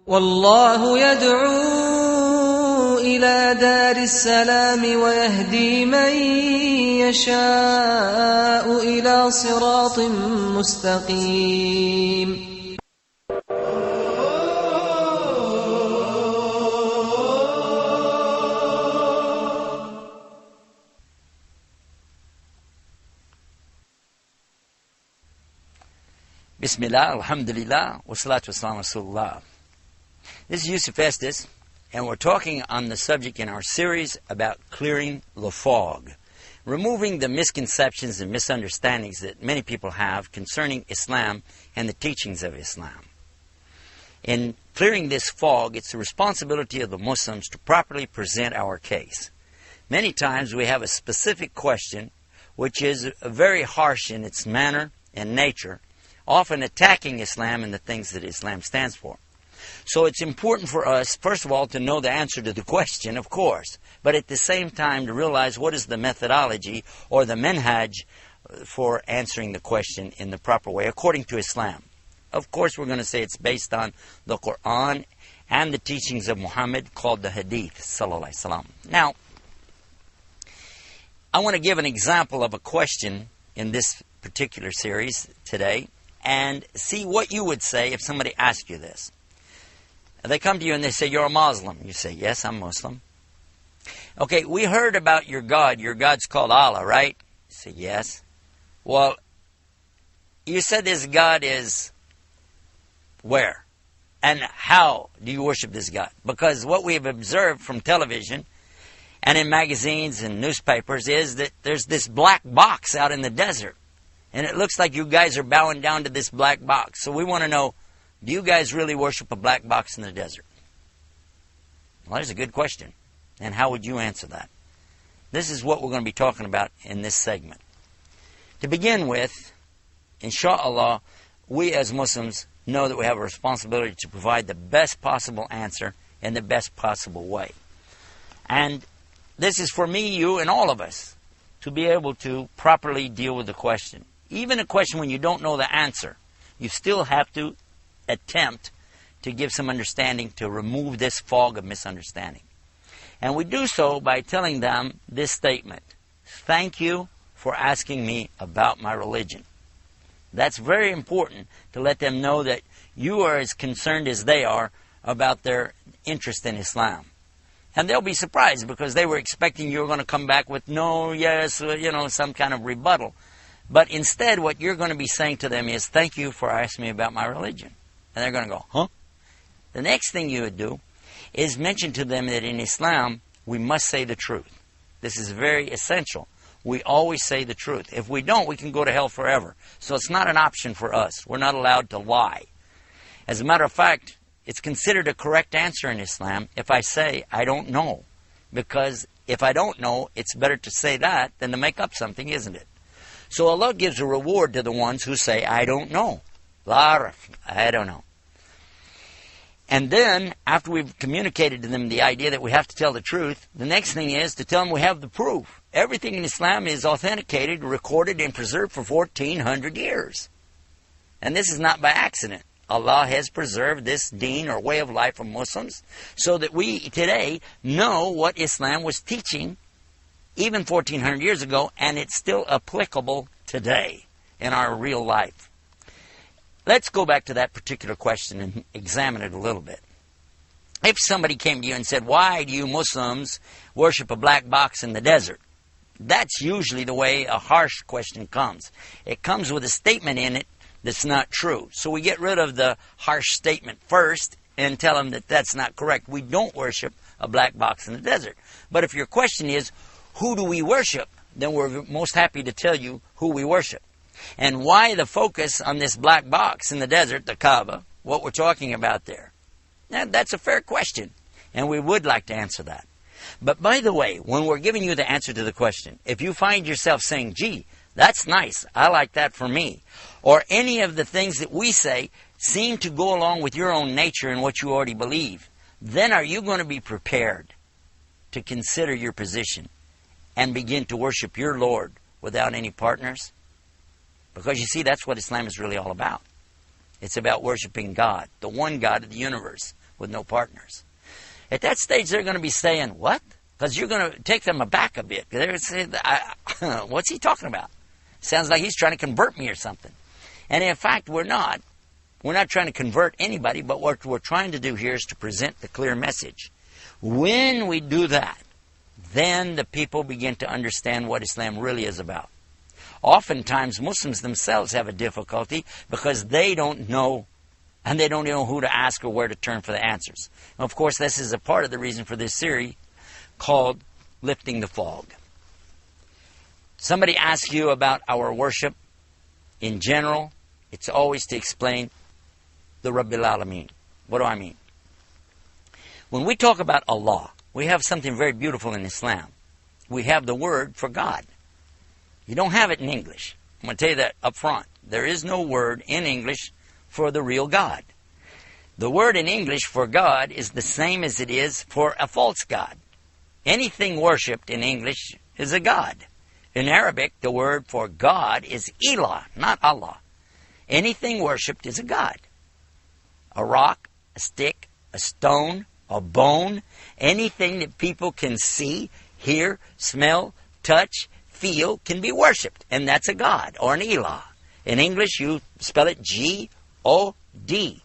والله يدعو إلى دار السلام ويهدي من يشاء إلى صراط مستقيم. Bismillah, alhamdulillah, wassalatu wassalamu rasulullah. This is Yusuf Estes, and we're talking on the subject in our series about clearing the fog, removing the misconceptions and misunderstandings that many people have concerning Islam and the teachings of Islam. In clearing this fog, it's the responsibility of the Muslims to properly present our case. Many times we have a specific question which is very harsh in its manner and nature, often attacking Islam and the things that Islam stands for. So it's important for us, first of all, to know the answer to the question, of course, but at the same time to realize what is the methodology or the manhaj for answering the question in the proper way, according to Islam. Of course, we're going to say it's based on the Quran and the teachings of Muhammad, called the Hadith, sallallahu alaihi wasallam. Now, I want to give an example of a question in this particular series today, and see what you would say if somebody asked you this. They come to you and they say, "You're a Muslim." You say, "Yes, I'm Muslim." "Okay, we heard about your God. Your God's called Allah, right?" You say, "Yes." "Well, you said this God is where? And how do you worship this God?" Because what we have observed from television and in magazines and newspapers is that there's this black box out in the desert. And it looks like you guys are bowing down to this black box. So we want to know, do you guys really worship a black box in the desert? Well, that's a good question. And how would you answer that? This is what we're going to be talking about in this segment. To begin with, inshallah, we as Muslims know that we have a responsibility to provide the best possible answer in the best possible way. And this is for me, you, and all of us to be able to properly deal with the question. Even a question when you don't know the answer, you still have to attempt to give some understanding to remove this fog of misunderstanding. And we do so by telling them this statement: "Thank you for asking me about my religion." That's very important to let them know that you are as concerned as they are about their interest in Islam. And they'll be surprised because they were expecting you were going to come back with no, yes, some kind of rebuttal. But instead, what you're going to be saying to them is, "Thank you for asking me about my religion." And they're going to go, "Huh?" The next thing you would do is mention to them that in Islam, we must say the truth. This is very essential. We always say the truth. If we don't, we can go to hell forever. So it's not an option for us. We're not allowed to lie. As a matter of fact, it's considered a correct answer in Islam if I say, "I don't know." Because if I don't know, it's better to say that than to make up something, isn't it? So Allah gives a reward to the ones who say, "I don't know." I don't know. And then, after we've communicated to them the idea that we have to tell the truth, the next thing is to tell them we have the proof. Everything in Islam is authenticated, recorded, and preserved for 1,400 years. And this is not by accident. Allah has preserved this deen or way of life for Muslims so that we today know what Islam was teaching even 1,400 years ago, and it's still applicable today in our real life. Let's go back to that particular question and examine it a little bit. If somebody came to you and said, "Why do you Muslims worship a black box in the desert?" That's usually the way a harsh question comes. It comes with a statement in it that's not true. So we get rid of the harsh statement first and tell them that that's not correct. We don't worship a black box in the desert. But if your question is, who do we worship? Then we're most happy to tell you who we worship. And why the focus on this black box in the desert, the Kaaba, what we're talking about there. Now, that's a fair question, and we would like to answer that. But by the way, when we're giving you the answer to the question, if you find yourself saying, "Gee, that's nice, I like that for me," or any of the things that we say seem to go along with your own nature and what you already believe, then are you going to be prepared to consider your position and begin to worship your Lord without any partners? Because you see, that's what Islam is really all about. It's about worshiping God, the one God of the universe, with no partners. At that stage, they're going to be saying, what? Because you're going to take them aback a bit. They're going to say, what's he talking about? Sounds like he's trying to convert me or something. And in fact, we're not. We're not trying to convert anybody, but what we're trying to do here is to present the clear message. When we do that, then the people begin to understand what Islam really is about. Oftentimes, Muslims themselves have a difficulty because they don't know, and they don't know who to ask or where to turn for the answers. And of course, this is a part of the reason for this series called Lifting the Fog. Somebody asks you about our worship in general, it's always to explain the Rabbil Alameen. What do I mean? When we talk about Allah, we have something very beautiful in Islam. We have the word for God. You don't have it in English. I'm going to tell you that up front. There is no word in English for the real God. The word in English for God is the same as it is for a false God. Anything worshipped in English is a God. In Arabic, the word for God is Ilah, not Allah. Anything worshipped is a God. A rock, a stick, a stone, a bone, anything that people can see, hear, smell, touch, feel, can be worshipped. And that's a God, or an Ilah. In English, you spell it G-O-D.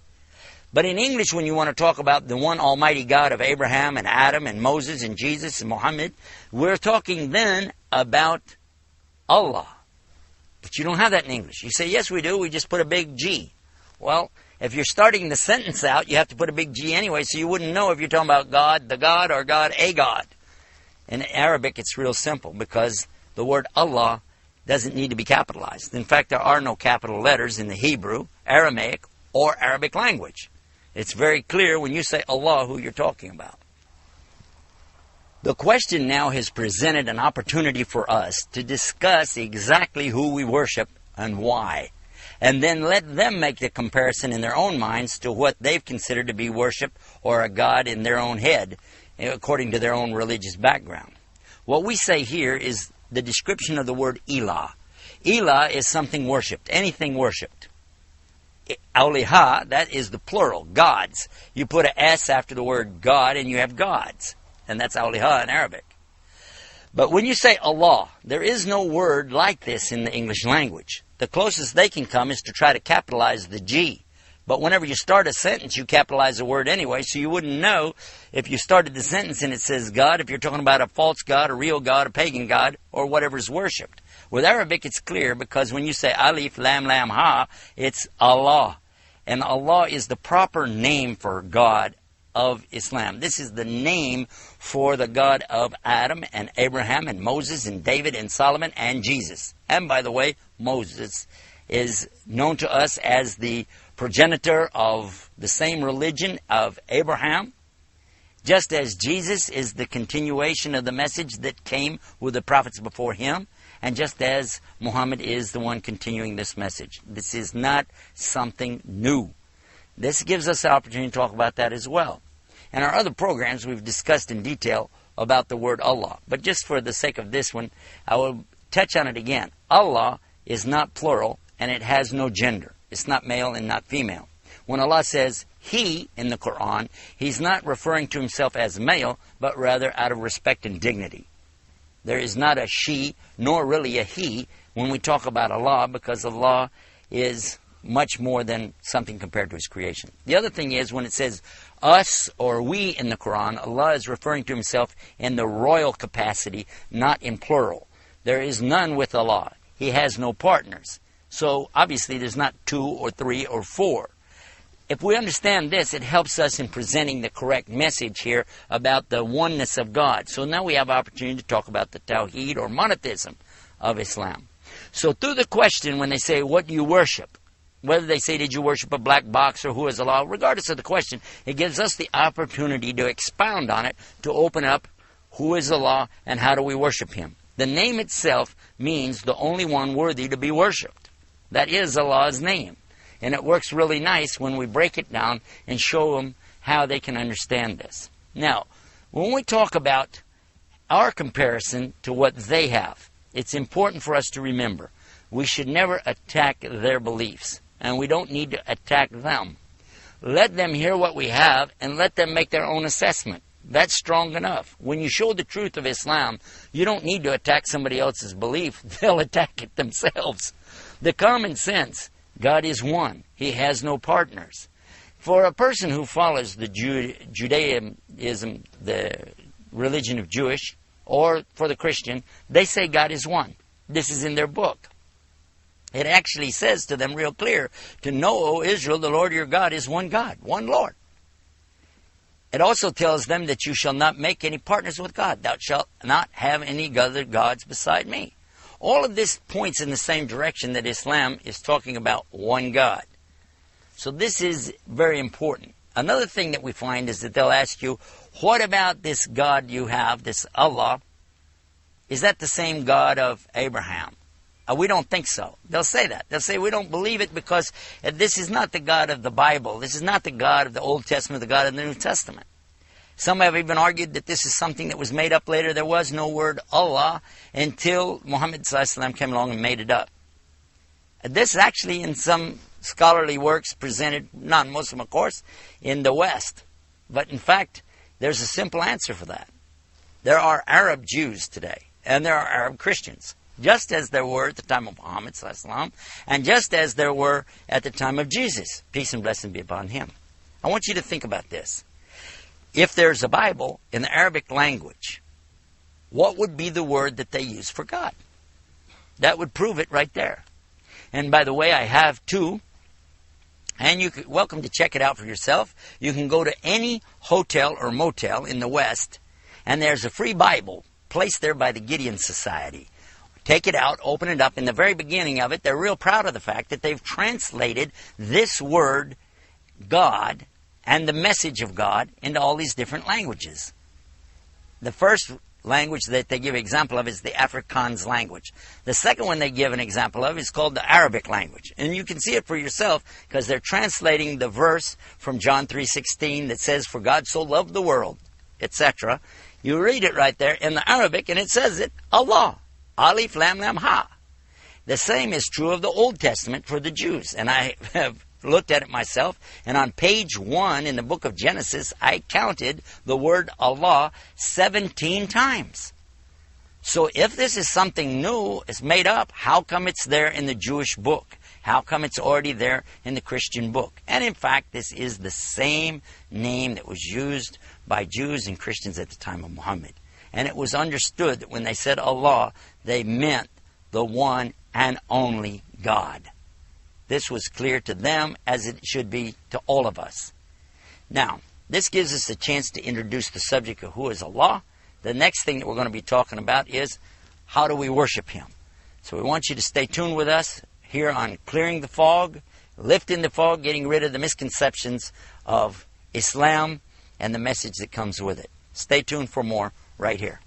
But in English, when you want to talk about the one almighty God of Abraham and Adam and Moses and Jesus and Muhammad, we're talking then about Allah. But you don't have that in English. You say, yes, we do. We just put a big G. Well, if you're starting the sentence out, you have to put a big G anyway, so you wouldn't know if you're talking about God, the God, or God, a God. In Arabic, it's real simple because the word Allah doesn't need to be capitalized. In fact, there are no capital letters in the Hebrew, Aramaic, or Arabic language. It's very clear when you say Allah who you're talking about. The question now has presented an opportunity for us to discuss exactly who we worship and why, and then let them make the comparison in their own minds to what they've considered to be worship or a God in their own head, according to their own religious background. What we say here is the description of the word Ilah. Ilah is something worshipped, anything worshipped. Awliha, that is the plural, gods. You put an S after the word God and you have gods. And that's awliha in Arabic. But when you say Allah, there is no word like this in the English language. The closest they can come is to try to capitalize the G. But whenever you start a sentence, you capitalize a word anyway, so you wouldn't know if you started the sentence and it says God, if you're talking about a false God, a real God, a pagan God, or whatever's worshipped. With Arabic, it's clear because when you say alif, lam, lam, ha, it's Allah. And Allah is the proper name for God of Islam. This is the name for the God of Adam and Abraham and Moses and David and Solomon and Jesus. And by the way, Moses is known to us as the progenitor of the same religion of Abraham, just as Jesus is the continuation of the message that came with the prophets before him, and just as Muhammad is the one continuing this message. This is not something new. This gives us the opportunity to talk about that as well. In our other programs, we've discussed in detail about the word Allah. But just for the sake of this one, I will touch on it again. Allah is not plural, and it has no gender. It's not male and not female. When Allah says He in the Quran, He's not referring to Himself as male, but rather out of respect and dignity. There is not a she, nor really a he, when we talk about Allah, because Allah is much more than something compared to His creation. The other thing is, when it says us or we in the Quran, Allah is referring to Himself in the royal capacity, not in plural. There is none with Allah. He has no partners. So, obviously, there's not 2 or 3 or 4. If we understand this, it helps us in presenting the correct message here about the oneness of God. So now we have opportunity to talk about the Tawheed or monotheism of Islam. So through the question, when they say, what do you worship? Whether they say, did you worship a black box or who is Allah? Regardless of the question, it gives us the opportunity to expound on it, to open up who is Allah and how do we worship Him. The name itself means the only one worthy to be worshipped. That is Allah's name. And it works really nice when we break it down and show them how they can understand this. Now, when we talk about our comparison to what they have, it's important for us to remember we should never attack their beliefs, and we don't need to attack them. let them hear what we have and let them make their own assessment. That's strong enough. When you show the truth of Islam, you don't need to attack somebody else's belief. They'll attack it themselves. The common sense, God is one. He has no partners. For a person who follows the Judaism, the religion of Jewish, or for the Christian, they say God is one. This is in their book. It actually says to them real clear, to know, O Israel, the Lord your God is one God, one Lord. It also tells them that you shall not make any partners with God. Thou shalt not have any other gods beside me. All of this points in the same direction that Islam is talking about one God. So this is very important. Another thing that we find is that they'll ask you, what about this God you have, this Allah? Is that the same God of Abraham? We don't think so. They'll say that. They'll say we don't believe it because this is not the God of the Bible. This is not the God of the Old Testament, the God of the New Testament. Some have even argued that this is something that was made up later. There was no word Allah until Muhammad ﷺ came along and made it up. This is actually in some scholarly works presented, non-Muslim of course, in the West. But in fact, there's a simple answer for that. There are Arab Jews today, and there are Arab Christians, just as there were at the time of Muhammad ﷺ, and just as there were at the time of Jesus. Peace and blessing be upon him. I want you to think about this. If there's a Bible in the Arabic language, what would be the word that they use for God? That would prove it right there. And by the way, I have two, and you're welcome to check it out for yourself. You can go to any hotel or motel in the West, and there's a free Bible placed there by the Gideon Society. Take it out, open it up. In the very beginning of it, they're real proud of the fact that they've translated this word, God, and the message of God into all these different languages. The first language that they give an example of is the Afrikaans language. The second one they give an example of is called the Arabic language. And you can see it for yourself because they're translating the verse from John 3:16 that says, for God so loved the world, etc. You read it right there in the Arabic and it says it, Allah, Alif Lam Lam Ha. The same is true of the Old Testament for the Jews. And I have looked at it myself, and on page 1 in the book of Genesis, I counted the word Allah 17 times. So if this is something new, it's made up, how come it's there in the Jewish book? How come it's already there in the Christian book? And in fact, this is the same name that was used by Jews and Christians at the time of Muhammad. And it was understood that when they said Allah, they meant the one and only God. This was clear to them as it should be to all of us. Now, this gives us a chance to introduce the subject of who is Allah. The next thing that we're going to be talking about is how do we worship Him. So we want you to stay tuned with us here on Clearing the Fog, Lifting the Fog, getting rid of the misconceptions of Islam and the message that comes with it. Stay tuned for more right here.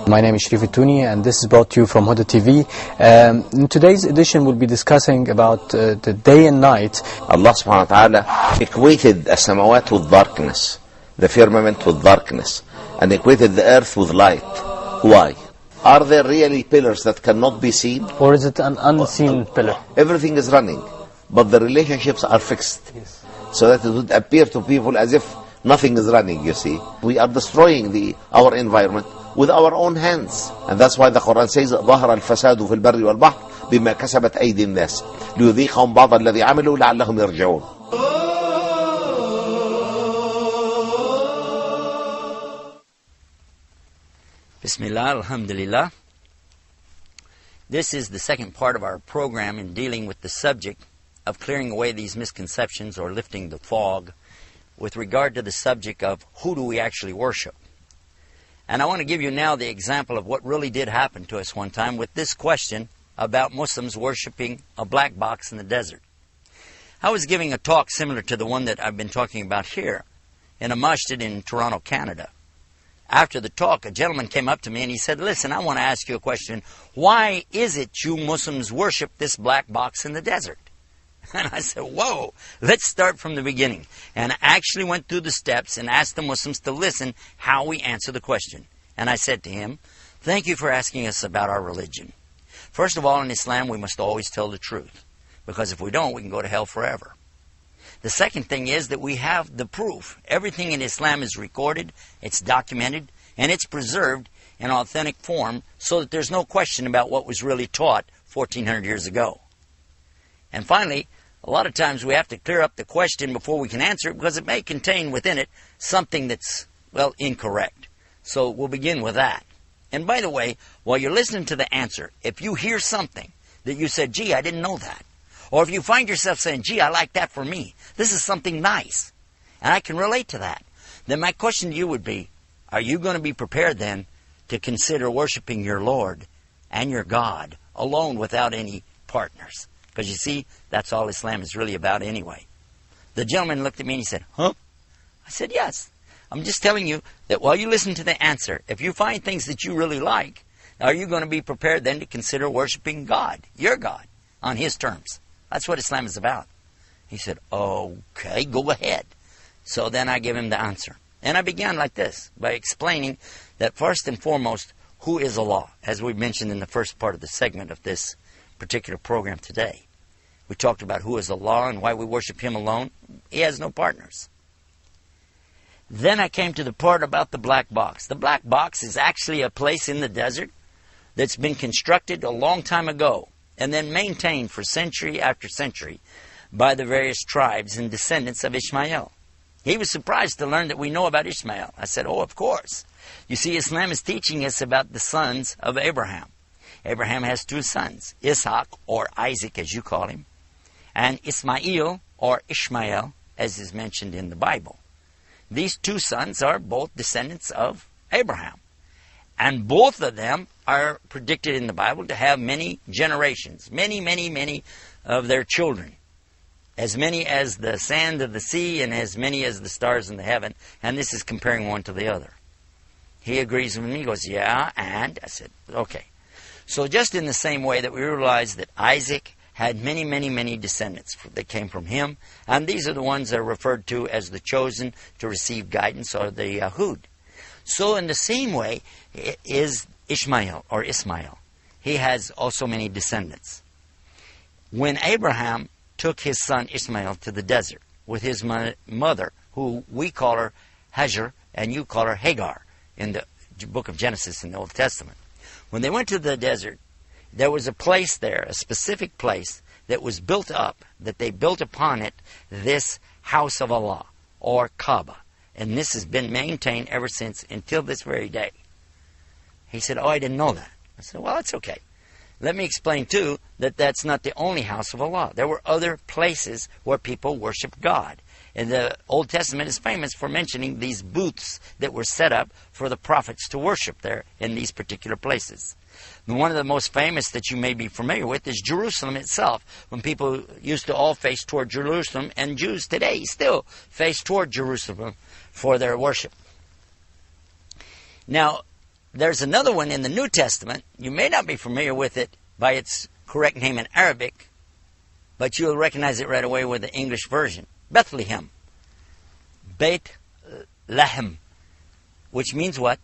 My name is Sharif Tuni, and this is brought to you from Huda TV. In today's edition, we'll be discussing about the day and night. Allah subhanahu wa ta'ala equated the samawat with darkness, the firmament with darkness, and equated the earth with light. Why? Are there really pillars that cannot be seen? Or is it an unseen pillar? Everything is running, but the relationships are fixed. Yes. So that it would appear to people as if nothing is running, you see. We are destroying our environment with our own hands. And that's why the Quran says ظهر الفساد في البر والبحر بما كسبت أيدي الناس ليذيقهم بعض الذي عملوا لعلهم يرجعون. Bismillah, alhamdulillah. This is the second part of our program in dealing with the subject of clearing away these misconceptions or lifting the fog with regard to the subject of who do we actually worship. And I want to give you now the example of what really did happen to us one time with this question about Muslims worshiping a black box in the desert. I was giving a talk similar to the one that I've been talking about here in a masjid in Toronto, Canada. After the talk, a gentleman came up to me and he said, listen, I want to ask you a question. Why is it you Muslims worship this black box in the desert? And I said, whoa, let's start from the beginning. And I actually went through the steps and asked the Muslims to listen how we answer the question. And I said to him, thank you for asking us about our religion. First of all, in Islam, we must always tell the truth, because if we don't, we can go to hell forever. The second thing is that we have the proof. Everything in Islam is recorded, it's documented, and it's preserved in authentic form so that there's no question about what was really taught 1,400 years ago. And finally, a lot of times we have to clear up the question before we can answer it, because it may contain within it something that's, well, incorrect. So we'll begin with that. And by the way, while you're listening to the answer, if you hear something that you said, gee, I didn't know that, or if you find yourself saying, gee, I like that for me, this is something nice, and I can relate to that, then my question to you would be, are you going to be prepared then to consider worshiping your Lord and your God alone without any partners? Because you see, that's all Islam is really about anyway. The gentleman looked at me and he said, huh? I said, yes. I'm just telling you that while you listen to the answer, if you find things that you really like, are you going to be prepared then to consider worshiping God, your God, on His terms? That's what Islam is about. He said, okay, go ahead. So then I give him the answer. And I began like this, by explaining that first and foremost, who is Allah? As we mentioned in the first part of the segment of this particular program today. We talked about who is Allah and why we worship Him alone. He has no partners. Then I came to the part about the black box. The black box is actually a place in the desert that's been constructed a long time ago and then maintained for century after century by the various tribes and descendants of Ishmael. He was surprised to learn that we know about Ishmael. I said, oh, of course. You see, Islam is teaching us about the sons of Abraham. Abraham has two sons, Ishaq, or Isaac as you call him, and Ismail, or Ishmael, as is mentioned in the Bible. These two sons are both descendants of Abraham. And both of them are predicted in the Bible to have many generations, many of their children. As many as the sand of the sea and as many as the stars in the heaven. And this is comparing one to the other. He agrees with me. He goes, yeah, and? I said, okay. So just in the same way that we realize that Isaac had many descendants that came from him, and these are the ones that are referred to as the chosen to receive guidance, or the Yahud. So in the same way is Ishmael, or Ismail. He has also many descendants. When Abraham took his son Ishmael to the desert with his mother, who we call her Hajar, and you call her Hagar in the book of Genesis in the Old Testament. When they went to the desert, there was a place there, a specific place, that was built up, that they built upon it this house of Allah, or Kaaba. And this has been maintained ever since, until this very day. He said, oh, I didn't know that. I said, well, that's okay. Let me explain, too, that that's not the only house of Allah. There were other places where people worshiped God. And the Old Testament is famous for mentioning these booths that were set up for the prophets to worship there in these particular places. And one of the most famous that you may be familiar with is Jerusalem itself, when people used to all face toward Jerusalem, and Jews today still face toward Jerusalem for their worship. Now, there's another one in the New Testament. You may not be familiar with it by its correct name in Arabic, but you'll recognize it right away with the English version. Bethlehem. Beit Lehem. Which means what?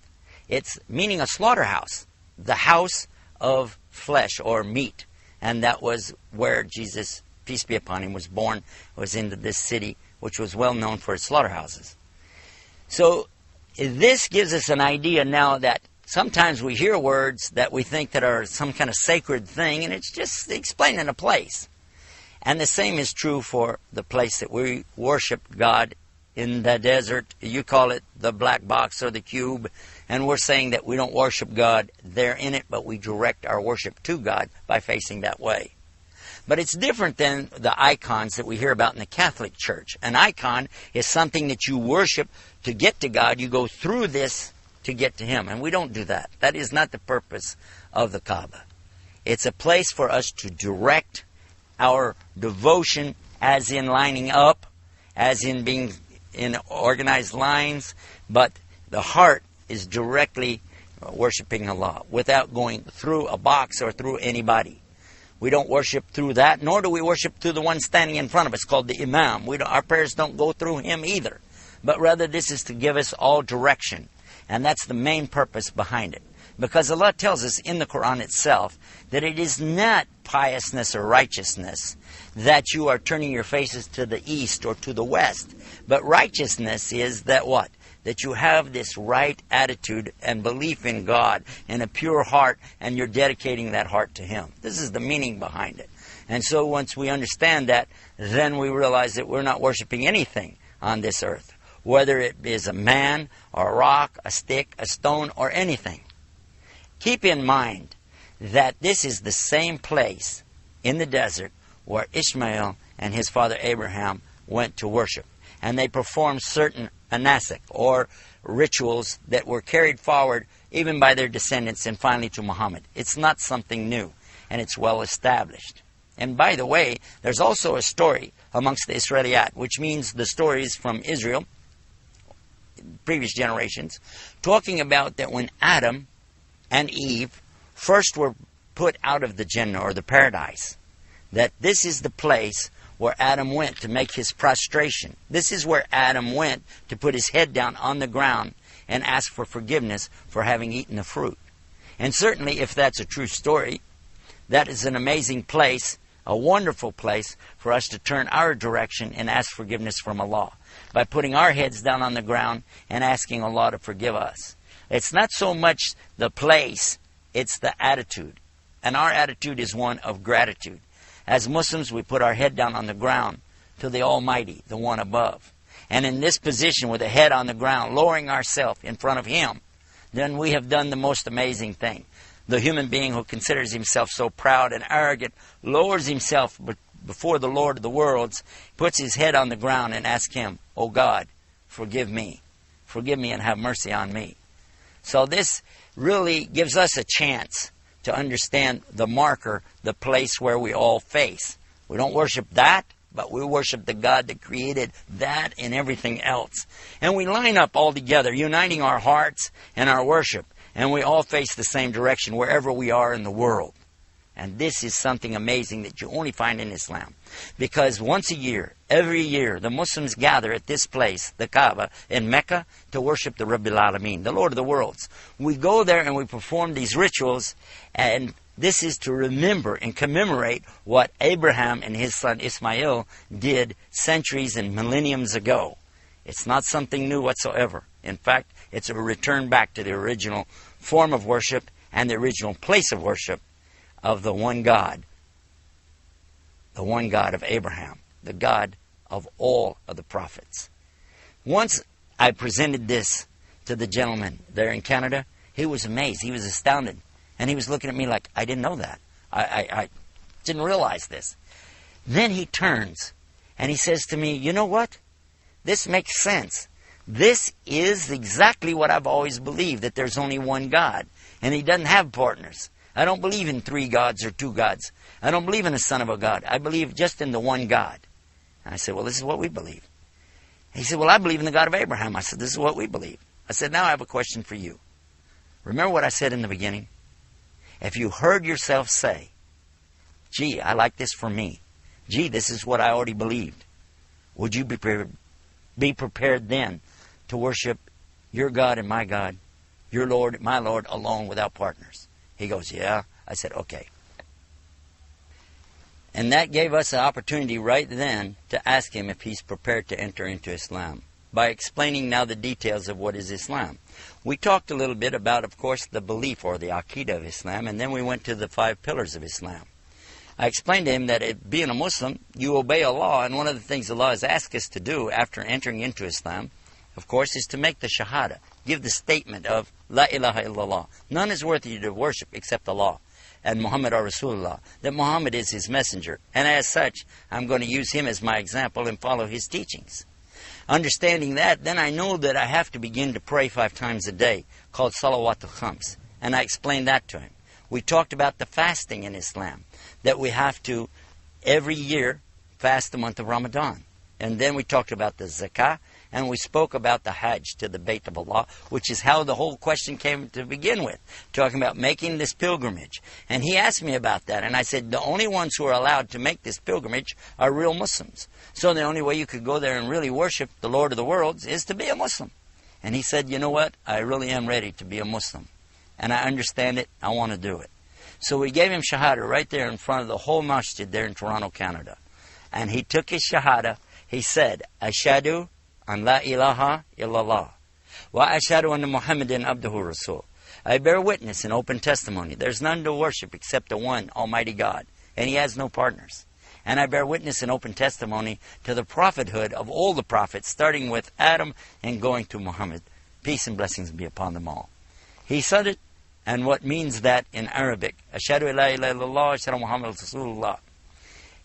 It's meaning a slaughterhouse. The house of flesh or meat. And that was where Jesus, peace be upon him, was born, was into this city, which was well known for its slaughterhouses. So this gives us an idea now that sometimes we hear words that we think that are some kind of sacred thing, and it's just explaining a place. And the same is true for the place that we worship God in the desert. You call it the black box or the cube, and we're saying that we don't worship God there in it, but we direct our worship to God by facing that way. But it's different than the icons that we hear about in the Catholic Church. An icon is something that you worship to get to God. You go through this to get to Him, and we don't do that. That is not the purpose of the Kaaba. It's a place for us to direct our devotion, as in lining up, as in being in organized lines, but the heart is directly worshiping Allah without going through a box or through anybody. We don't worship through that, nor do we worship through the one standing in front of us called the Imam. Our prayers don't go through him either, but rather this is to give us all direction, and that's the main purpose behind it. Because Allah tells us in the Quran itself that it is not piousness or righteousness that you are turning your faces to the east or to the west. But righteousness is that what? That you have this right attitude and belief in God and a pure heart, and you're dedicating that heart to Him. This is the meaning behind it. And so once we understand that, then we realize that we're not worshiping anything on this earth, whether it is a man or a rock, a stick, a stone, or anything. Keep in mind that this is the same place in the desert where Ishmael and his father Abraham went to worship. And they performed certain anasik, or rituals that were carried forward even by their descendants and finally to Muhammad. It's not something new, and it's well established. And by the way, there's also a story amongst the Israeliyat, which means the stories from Israel, previous generations, talking about that when Adam and Eve first were put out of the Jannah, or the paradise, that this is the place where Adam went to make his prostration. This is where Adam went to put his head down on the ground and ask for forgiveness for having eaten the fruit. And certainly, if that's a true story, that is an amazing place, a wonderful place for us to turn our direction and ask forgiveness from Allah, by putting our heads down on the ground and asking Allah to forgive us. It's not so much the place, it's the attitude. And our attitude is one of gratitude. As Muslims, we put our head down on the ground to the Almighty, the one above. And in this position, with the head on the ground, lowering ourselves in front of Him, then we have done the most amazing thing. The human being who considers himself so proud and arrogant lowers himself before the Lord of the worlds, puts his head on the ground and asks Him, "Oh God, forgive me. Forgive me and have mercy on me." So this really gives us a chance to understand the marker, the place where we all face. We don't worship that, but we worship the God that created that and everything else. And we line up all together, uniting our hearts and our worship, and we all face the same direction wherever we are in the world. And this is something amazing that you only find in Islam. Because once a year, every year, the Muslims gather at this place, the Kaaba, in Mecca, to worship the Rabbil Alameen, the Lord of the worlds. We go there and we perform these rituals, and this is to remember and commemorate what Abraham and his son Ismail did centuries and millenniums ago. It's not something new whatsoever. In fact, it's a return back to the original form of worship and the original place of worship of the one God of Abraham, the God of all of the prophets. Once I presented this to the gentleman there in Canada, he was amazed, he was astounded, and he was looking at me like, I didn't know that. I didn't realize this. Then he turns and he says to me, "You know what? This makes sense. This is exactly what I've always believed, that there's only one God, and He doesn't have partners. I don't believe in 3 gods or 2 gods. I don't believe in a son of a God. I believe just in the one God." And I said, "Well, this is what we believe." And he said, "Well, I believe in the God of Abraham." I said, "This is what we believe." I said, "Now I have a question for you. Remember what I said in the beginning? If you heard yourself say, 'Gee, I like this for me. Gee, this is what I already believed,' would you be prepared then to worship your God and my God, your Lord, my Lord, alone without partners?" He goes, "Yeah." I said, "Okay." And that gave us an opportunity right then to ask him if he's prepared to enter into Islam, by explaining now the details of what is Islam. We talked a little bit about, of course, the belief or the Aqidah of Islam, and then we went to the 5 pillars of Islam. I explained to him that being a Muslim, you obey Allah, and one of the things Allah has asked us to do after entering into Islam, of course, is to make the Shahada, give the statement of La ilaha illallah. None is worthy to worship except Allah, and Muhammad ar Rasulullah, that Muhammad is His messenger, and as such, I'm going to use him as my example and follow his teachings. Understanding that, then I know that I have to begin to pray 5 times a day, called Salawatul Khams, and I explained that to him. We talked about the fasting in Islam, that we have to, every year, fast the month of Ramadan. And then we talked about the zakah, and we spoke about the hajj to the Bayt of Allah, which is how the whole question came to begin with, talking about making this pilgrimage. And he asked me about that, and I said, the only ones who are allowed to make this pilgrimage are real Muslims. So the only way you could go there and really worship the Lord of the worlds is to be a Muslim. And he said, "You know what? I really am ready to be a Muslim." and I understand it, I want to do it. So we gave him Shahada right there in front of the whole masjid there in Toronto, Canada. And he took his Shahada. He said, Ashadu an la ilaha illallah. Wa ashadu anna Muhammadan abduhu rasul. I bear witness in open testimony. There's none to worship except the one Almighty God. And He has no partners. And I bear witness in open testimony to the prophethood of all the prophets, starting with Adam and going to Muhammad. Peace and blessings be upon them all. He said it, and what means that in Arabic, Ashhadu la ilaha illallah, Ashhadu Muhammad Rasulullah.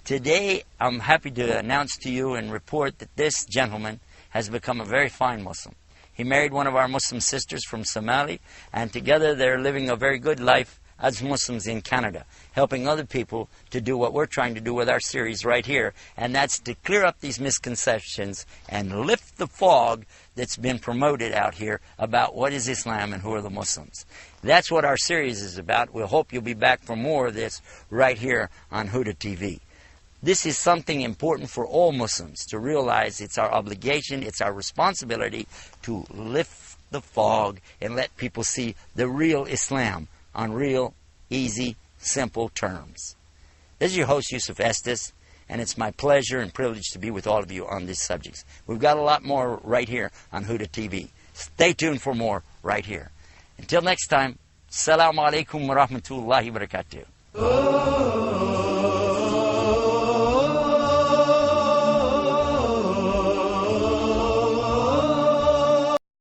Today, I'm happy to announce to you and report that this gentleman has become a very fine Muslim. He married one of our Muslim sisters from Somalia, and together they're living a very good life as Muslims in Canada, helping other people to do what we're trying to do with our series right here, and that's to clear up these misconceptions and lift the fog that's been promoted out here about what is Islam and who are the Muslims. That's what our series is about. We hope you'll be back for more of this right here on Huda TV. This is something important for all Muslims to realize. It's our obligation, it's our responsibility to lift the fog and let people see the real Islam on real, easy, simple terms. This is your host, Yusuf Estes, and it's my pleasure and privilege to be with all of you on these subjects. We've got a lot more right here on Huda TV. Stay tuned for more right here. Until next time, Assalamu alaikum wa rahmatullahi wa barakatuh.